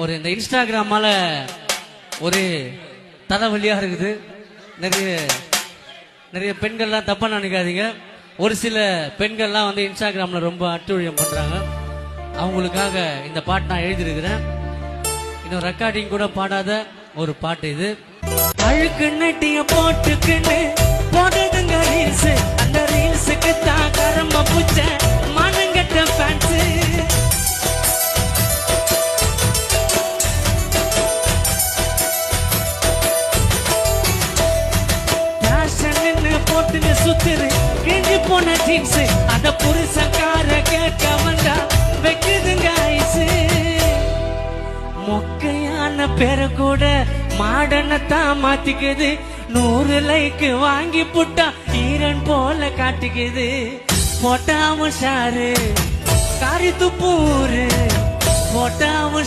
ஒரு இந்த இன்ஸ்டாகிராமால ஒரு தலைவலியா இருக்குது. நிறைய நிறைய பெண்கள்லாம் தப்பா நினைக்காதீங்க. ஒரு சில பெண்கள்லாம் வந்து இன்ஸ்டாகிராம்ல ரொம்ப அட்டுழியம் பண்றாங்க. அவங்களுக்காக இந்த பாட்டு நான் எழுதியிருக்கிறேன். இன்னும் ரெக்கார்டிங் கூட பாடாத ஒரு பாட்டு இது. அழுக்கு நட்டிய போட்டுக்குன்னு போடுதுங்க ரீல்ஸ். அந்த ரீல்ஸுக்கு தான் கரம்ப புச்ச மனங்கட்ட ஃபேன்ஸ். போட்டுன்னு சுத்துரு கிழிஞ்சு போன ஜீன்ஸ். அத புருஷக்கார கேட்க வந்தா வைக்குதுங்க ஐசு. மொக்கையான பேரை கூட மாடனத்தான் மாத்திக்குது. 100 லைக் வாங்கி புட்டா ஈரன் போல காட்டிக்குது. போட்டாம ஷாரு காரி துப்பூரு போட்டாம